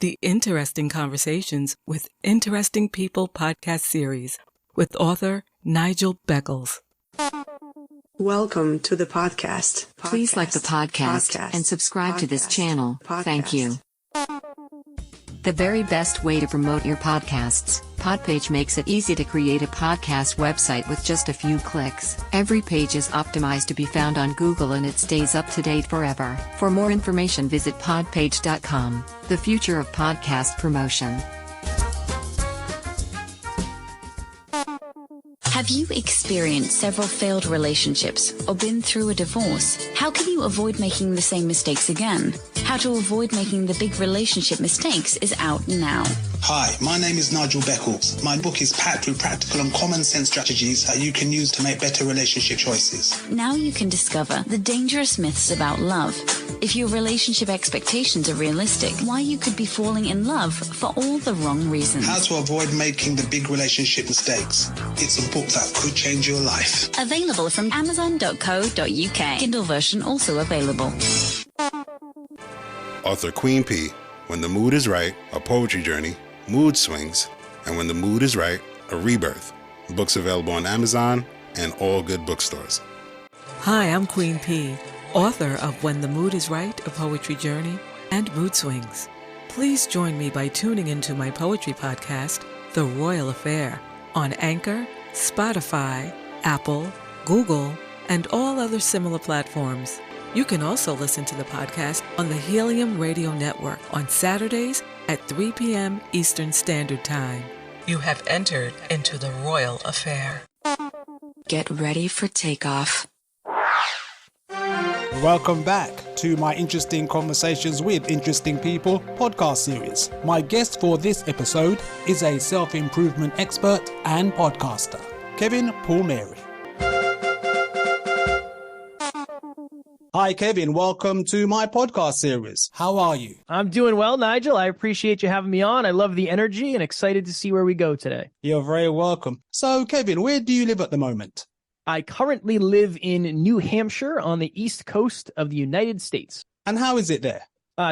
the Interesting Conversations with Interesting People podcast series with author Nigel Beckles. Welcome to the podcast. Please like the podcast and subscribe to this channel. Thank you. The very best way to promote your podcasts. Podpage makes it easy to create a podcast website with just a few clicks. Every page is optimized to be found on Google and it stays up to date forever. For more information, visit podpage.com. The future of podcast promotion. Have you experienced several failed relationships or been through a divorce? How can you avoid making the same mistakes again? How to avoid making the big relationship mistakes is out now. Hi, my name is Nigel Beckles. My book is packed with practical and common sense strategies that you can use to make better relationship choices. Now you can discover the dangerous myths about love. If your relationship expectations are realistic, why you could be falling in love for all the wrong reasons. How to avoid making the big relationship mistakes. It's a book that could change your life. Available from amazon.co.uk. Kindle version also available. Author Queen P. When the Mood is Right, A Poetry Journey, Mood Swings, and When the Mood is Right, A Rebirth. Books available on Amazon and all good bookstores. Hi, I'm Queen P., author of When the Mood is Right, A Poetry Journey, and Mood Swings. Please join me by tuning into my poetry podcast, The Royal Affair, on Anchor, Spotify, Apple, Google, and all other similar platforms. You can also listen to the podcast on the Helium Radio Network on Saturdays at 3 p.m. Eastern Standard Time. You have entered into the Royal Affair. Get ready for takeoff. Welcome back to my Interesting Conversations with Interesting People podcast series. My guest for this episode is a self-improvement expert and podcaster, Kevin Palmieri. Hi, Kevin. Welcome to my podcast series. How are you? I'm doing well, Nigel. I appreciate you having me on. I love the energy and excited to see where we go today. You're very welcome. So, Kevin, where do you live at the moment? I currently live in New Hampshire on the east coast of the United States. And how is it there?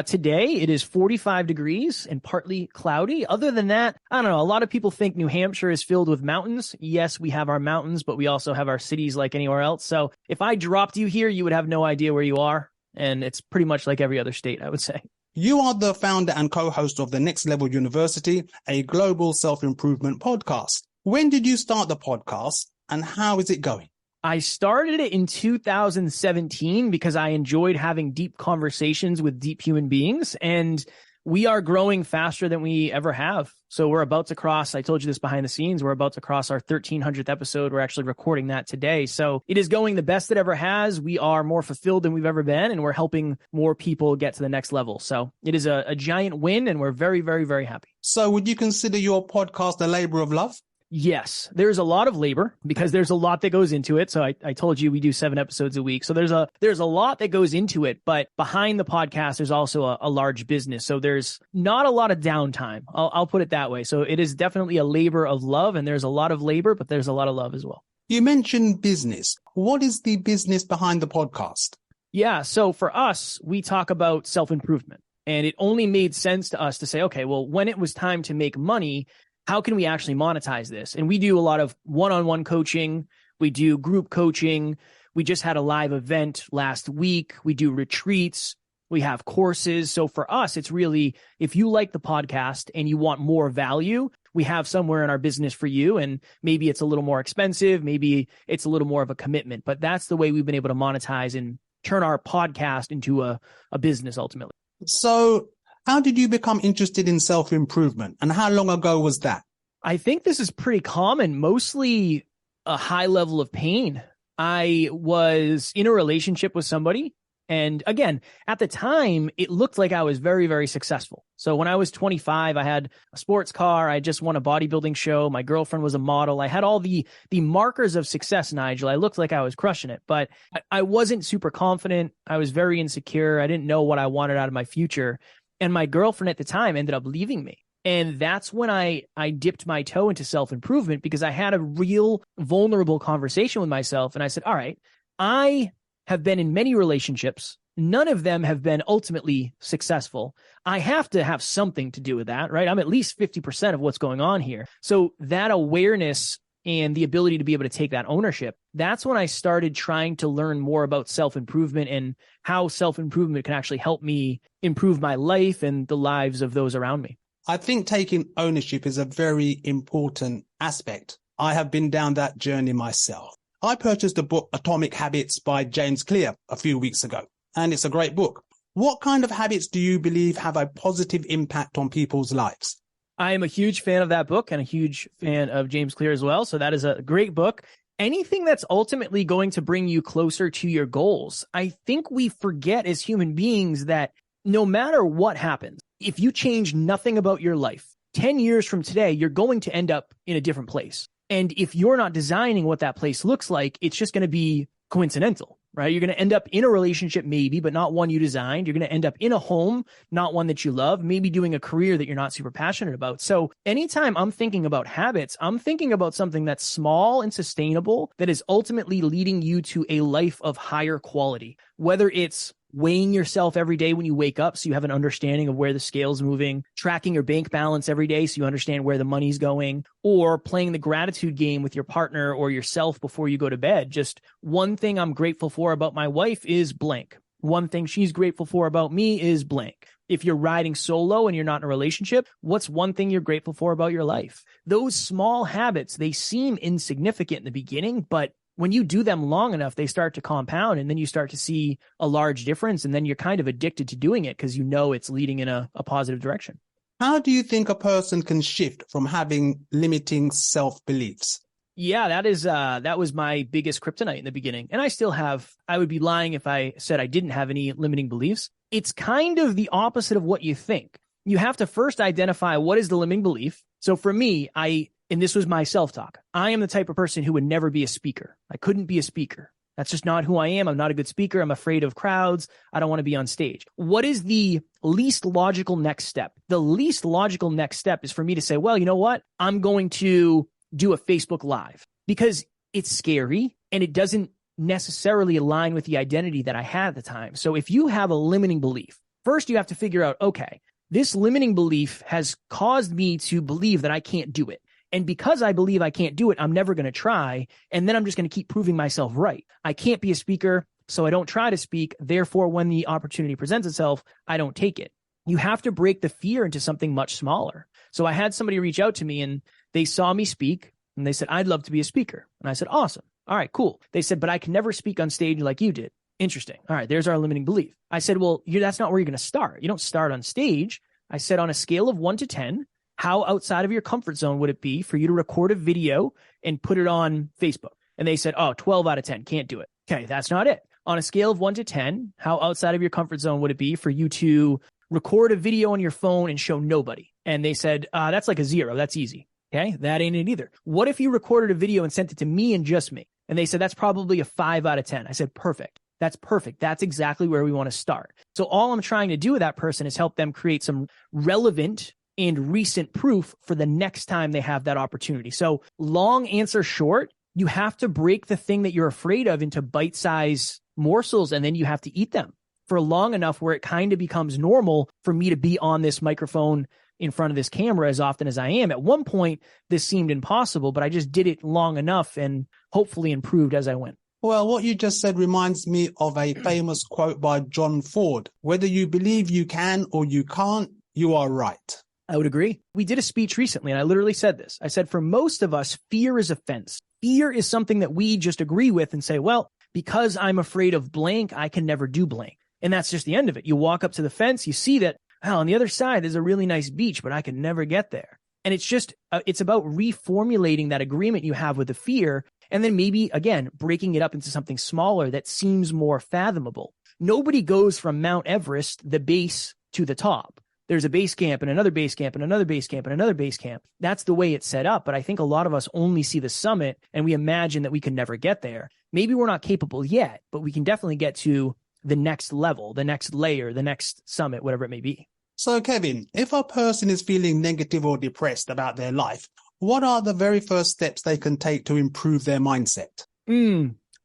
Today, it is 45 degrees and partly cloudy. Other than that, I don't know. A lot of people think New Hampshire is filled with mountains. Yes, we have our mountains, but we also have our cities like anywhere else. So if I dropped you here, you would have no idea where you are. And it's pretty much like every other state, I would say. You are the founder and co-host of the Next Level University, a global self-improvement podcast. When did you start the podcast and how is it going? I started it in 2017 because I enjoyed having deep conversations with deep human beings, and we are growing faster than we ever have. So we're about to cross, I told you this behind the scenes, we're about to cross our 1300th episode. We're actually recording that today. So it is going the best it ever has. We are more fulfilled than we've ever been, and we're helping more people get to the next level. So it is a giant win, and we're very, very, very happy. So would you consider your podcast a labor of love? Yes, there's a lot of labor because there's a lot that goes into it. So I told you we do 7 episodes a week. So there's a lot that goes into it, but behind the podcast, there's also a large business. So there's not a lot of downtime. I'll put it that way. So it is definitely a labor of love, and there's a lot of labor, but there's a lot of love as well. You mentioned business. What is the business behind the podcast? Yeah. So for us, we talk about self-improvement, and it only made sense to us to say, okay, well, when it was time to make money, how can we actually monetize this? And we do a lot of one-on-one coaching. We do group coaching. We just had a live event last week. We do retreats. We have courses. So for us, it's really, if you like the podcast and you want more value, we have somewhere in our business for you. And maybe it's a little more expensive. Maybe it's a little more of a commitment. But that's the way we've been able to monetize and turn our podcast into a business ultimately. So how did you become interested in self-improvement, and how long ago was that? I think this is pretty common, mostly a high level of pain. I was in a relationship with somebody, and again, at the time, it looked like I was very, very successful. So when I was 25, I had a sports car. I just won a bodybuilding show. My girlfriend was a model. I had all the markers of success, Nigel. I looked like I was crushing it, but I wasn't super confident. I was very insecure. I didn't know what I wanted out of my future. And my girlfriend at the time ended up leaving me. And that's when I dipped my toe into self-improvement, because I had a real vulnerable conversation with myself. And I said, all right, I have been in many relationships. none of them have been ultimately successful. I have to have something to do with that, right? I'm at least 50% of what's going on here. So that awareness and the ability to be able to take that ownership, that's when I started trying to learn more about self-improvement and how self-improvement can actually help me improve my life and the lives of those around me. I think taking ownership is a very important aspect. I have been down that journey myself. I purchased the book Atomic Habits by James Clear a few weeks ago, and it's a great book. What kind of habits do you believe have a positive impact on people's lives? I am a huge fan of that book and a huge fan of James Clear as well. So that is a great book. Anything that's ultimately going to bring you closer to your goals. I think we forget as human beings that no matter what happens, if you change nothing about your life, 10 years from today, you're going to end up in a different place. And if you're not designing what that place looks like, it's just going to be coincidental, right? You're going to end up in a relationship maybe, but not one you designed. You're going to end up in a home, not one that you love, maybe doing a career that you're not super passionate about. So anytime I'm thinking about habits, I'm thinking about something that's small and sustainable that is ultimately leading you to a life of higher quality, whether it's weighing yourself every day when you wake up so you have an understanding of where the scale's moving, tracking your bank balance every day so you understand where the money's going, or playing the gratitude game with your partner or yourself before you go to bed. Just one thing I'm grateful for about my wife is blank. One thing she's grateful for about me is blank. If you're riding solo and you're not in a relationship, what's one thing you're grateful for about your life? Those small habits, they seem insignificant in the beginning, but when you do them long enough, they start to compound, and then you start to see a large difference, and then you're kind of addicted to doing it because you know it's leading in a positive direction. How do you think a person can shift from having limiting self-beliefs? Yeah, that was my biggest kryptonite in the beginning. And I still have. I would be lying if I said I didn't have any limiting beliefs. It's kind of the opposite of what you think. You have to first identify what is the limiting belief. So for me, and this was my self-talk, I am the type of person who would never be a speaker. I couldn't be a speaker. That's just not who I am. I'm not a good speaker. I'm afraid of crowds. I don't want to be on stage. What is the least logical next step? The least logical next step is for me to say, well, you know what? I'm going to do a Facebook Live because it's scary and it doesn't necessarily align with the identity that I had at the time. So if you have a limiting belief, first you have to figure out, okay, this limiting belief has caused me to believe that I can't do it. And because I believe I can't do it, I'm never going to try. And then I'm just going to keep proving myself right. I can't be a speaker, so I don't try to speak. Therefore, when the opportunity presents itself, I don't take it. You have to break the fear into something much smaller. So I had somebody reach out to me and they saw me speak and they said, I'd love to be a speaker. And I said, awesome. All right, cool. They said, but I can never speak on stage like you did. Interesting. All right, there's our limiting belief. I said, well, that's not where you're going to start. You don't start on stage. I said, on a scale of 1 to 10, how outside of your comfort zone would it be for you to record a video and put it on Facebook? And they said, 12 out of 10, can't do it. Okay, that's not it. On a scale of 1 to 10, how outside of your comfort zone would it be for you to record a video on your phone and show nobody? And they said, that's like a 0. That's easy. Okay, that ain't it either. What if you recorded a video and sent it to me and just me? And they said, that's probably a 5 out of 10. I said, perfect. That's perfect. That's exactly where we want to start. So all I'm trying to do with that person is help them create some relevant and recent proof for the next time they have that opportunity. So long answer short, you have to break the thing that you're afraid of into bite-sized morsels, and then you have to eat them for long enough where it kind of becomes normal for me to be on this microphone in front of this camera as often as I am. At one point, this seemed impossible, but I just did it long enough and hopefully improved as I went. Well, what you just said reminds me of a famous quote by John Ford. Whether you believe you can or you can't, you are right. I would agree. We did a speech recently, and I literally said this. I said, for most of us, fear is a fence. Fear is something that we just agree with and say, well, because I'm afraid of blank, I can never do blank. And that's just the end of it. You walk up to the fence, you see that, oh, on the other side, there's a really nice beach, but I can never get there. And it's just, it's about reformulating that agreement you have with the fear, and then maybe, again, breaking it up into something smaller that seems more fathomable. Nobody goes from Mount Everest, the base, to the top. There's a base camp and another base camp and another base camp and another base camp. That's the way it's set up. But I think a lot of us only see the summit and we imagine that we can never get there. Maybe we're not capable yet, but we can definitely get to the next level, the next layer, the next summit, whatever it may be. So, Kevin, if a person is feeling negative or depressed about their life, what are the very first steps they can take to improve their mindset?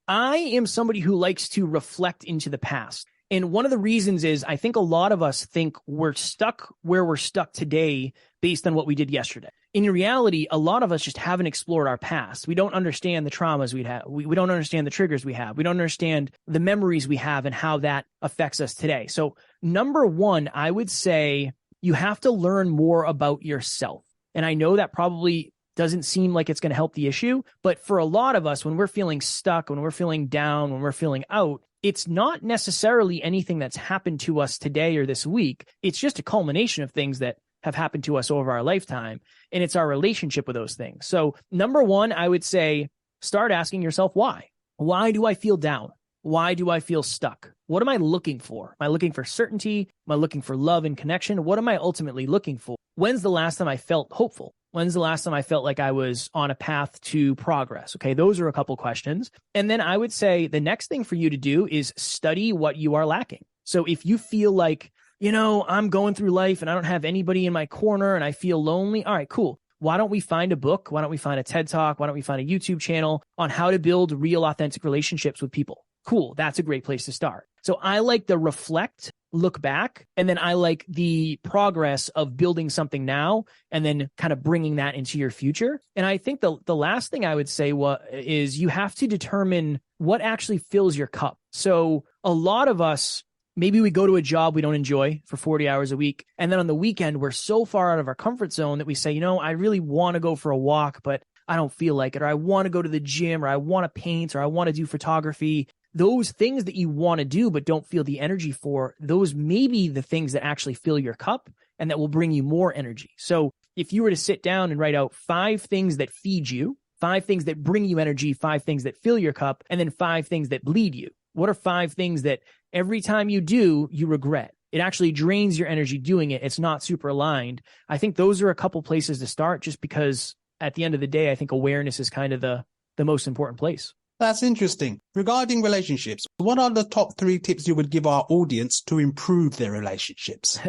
I am somebody who likes to reflect into the past. And one of the reasons is I think a lot of us think we're stuck where we're stuck today based on what we did yesterday. In reality, a lot of us just haven't explored our past. We don't understand the traumas we'd have. We don't understand the triggers we have. We don't understand the memories we have and how that affects us today. So number one, I would say you have to learn more about yourself. And I know that probably doesn't seem like it's going to help the issue, but for a lot of us, when we're feeling stuck, when we're feeling down, when we're feeling out, it's not necessarily anything that's happened to us today or this week. It's just a culmination of things that have happened to us over our lifetime, and it's our relationship with those things. So number one, I would say start asking yourself why. Why do I feel down? Why do I feel stuck? What am I looking for? Am I looking for certainty? Am I looking for love and connection? What am I ultimately looking for? When's the last time I felt hopeful? When's the last time I felt like I was on a path to progress? Okay, those are a couple questions. And then I would say the next thing for you to do is study what you are lacking. So if you feel like, I'm going through life and I don't have anybody in my corner and I feel lonely, all right, cool. Why don't we find a book? Why don't we find a TED Talk? Why don't we find a YouTube channel on how to build real, authentic relationships with people? Cool, that's a great place to start. So I like the reflect, look back, and then I like the progress of building something now and then kind of bringing that into your future. And I think the last thing I would say is you have to determine what actually fills your cup. So a lot of us, maybe we go to a job we don't enjoy for 40 hours a week. And then on the weekend, we're so far out of our comfort zone that we say, I really want to go for a walk, but I don't feel like it. Or I want to go to the gym, or I want to paint, or I want to do photography. Those things that you want to do but don't feel the energy for, those may be the things that actually fill your cup and that will bring you more energy. So if you were to sit down and write out 5 things that feed you, 5 things that bring you energy, 5 things that fill your cup, and then 5 things that bleed you. What are 5 things that every time you do, you regret? It actually drains your energy doing it. It's not super aligned. I think those are a couple places to start, just because at the end of the day, I think awareness is kind of the most important place. That's interesting. Regarding relationships, what are the top 3 tips you would give our audience to improve their relationships?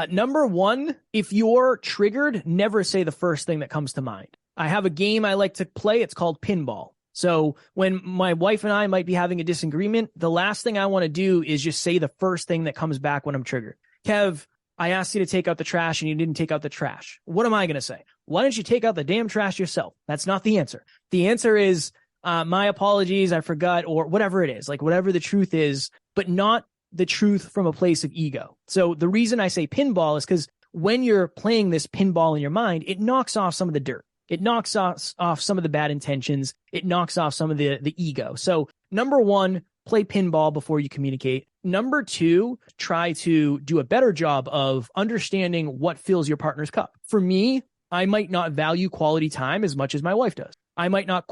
Number 1, if you're triggered, never say the first thing that comes to mind. I have a game I like to play. It's called pinball. So when my wife and I might be having a disagreement, the last thing I want to do is just say the first thing that comes back when I'm triggered. Kev, I asked you to take out the trash and you didn't take out the trash. What am I going to say? Why don't you take out the damn trash yourself? That's not the answer. The answer is, my apologies, I forgot, or whatever it is, like whatever the truth is, but not the truth from a place of ego. So the reason I say pinball is because when you're playing this pinball in your mind, it knocks off some of the dirt. It knocks off some of the bad intentions. It knocks off some of the ego. So number 1, play pinball before you communicate. Number 2, try to do a better job of understanding what fills your partner's cup. For me, I might not value quality time as much as my wife does. I might not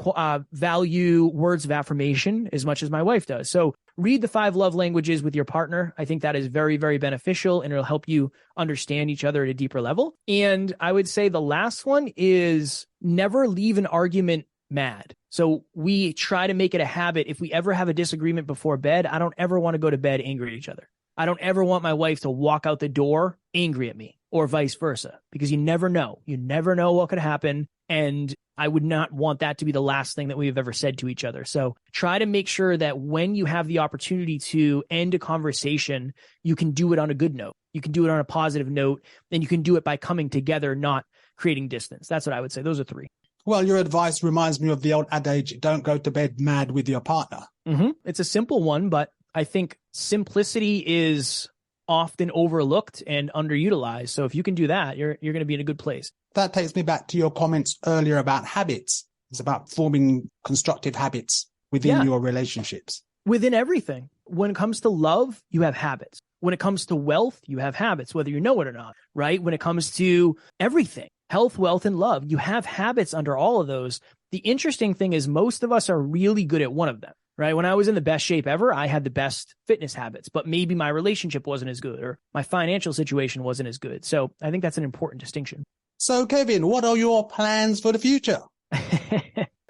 value words of affirmation as much as my wife does. So read the 5 love languages with your partner. I think that is very, very beneficial, and it'll help you understand each other at a deeper level. And I would say the last one is never leave an argument mad. So we try to make it a habit. If we ever have a disagreement before bed, I don't ever want to go to bed angry at each other. I don't ever want my wife to walk out the door angry at me, or vice versa, because you never know. You never know what could happen. And I would not want that to be the last thing that we've ever said to each other. So try to make sure that when you have the opportunity to end a conversation, you can do it on a good note. You can do it on a positive note, and you can do it by coming together, not creating distance. That's what I would say. Those are 3. Well, your advice reminds me of the old adage, don't go to bed mad with your partner. Mm-hmm. It's a simple one, but I think simplicity is often overlooked and underutilized. So if you can do that, you're going to be in a good place. That takes me back to your comments earlier about habits. It's about forming constructive habits within your relationships. Within everything. When it comes to love, you have habits. When it comes to wealth, you have habits, whether you know it or not, right? When it comes to everything, health, wealth, and love, you have habits under all of those. The interesting thing is most of us are really good at one of them, right? When I was in the best shape ever, I had the best fitness habits, but maybe my relationship wasn't as good or my financial situation wasn't as good. So I think that's an important distinction. So Kevin, what are your plans for the future?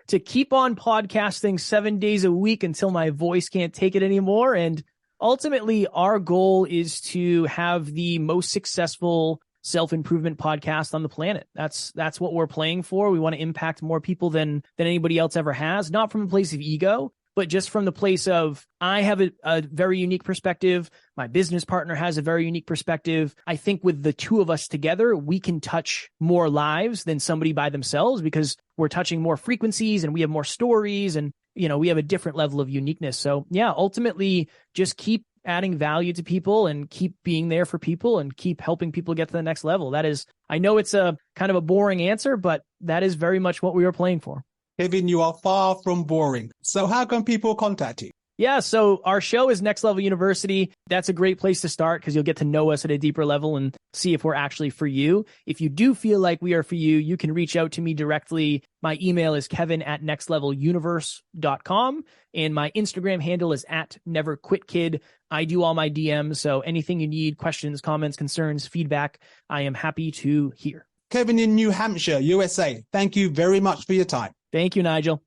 To keep on podcasting 7 days a week until my voice can't take it anymore. And ultimately, our goal is to have the most successful self-improvement podcast on the planet. That's what we're playing for. We want to impact more people than anybody else ever has, not from a place of ego, but just from the place of I have a very unique perspective. My business partner has a very unique perspective. I think with the two of us together, we can touch more lives than somebody by themselves because we're touching more frequencies and we have more stories and, we have a different level of uniqueness. So yeah, ultimately just keep adding value to people and keep being there for people and keep helping people get to the next level. That is, I know it's a kind of a boring answer, but that is very much what we were playing for. Kevin, you are far from boring. So how can people contact you? Yeah, so our show is Next Level University. That's a great place to start because you'll get to know us at a deeper level and see if we're actually for you. If you do feel like we are for you, you can reach out to me directly. My email is kevin@nextleveluniverse.com and my Instagram handle is @neverquitkid. I do all my DMs, so anything you need, questions, comments, concerns, feedback, I am happy to hear. Kevin in New Hampshire, USA, thank you very much for your time. Thank you, Nigel.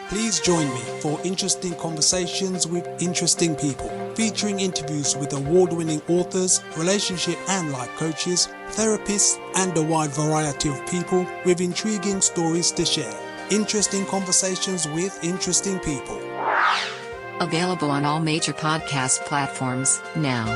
Please join me for interesting conversations with interesting people, featuring interviews with award-winning authors, relationship and life coaches, therapists, and a wide variety of people with intriguing stories to share. Interesting conversations with interesting people. Available on all major podcast platforms now.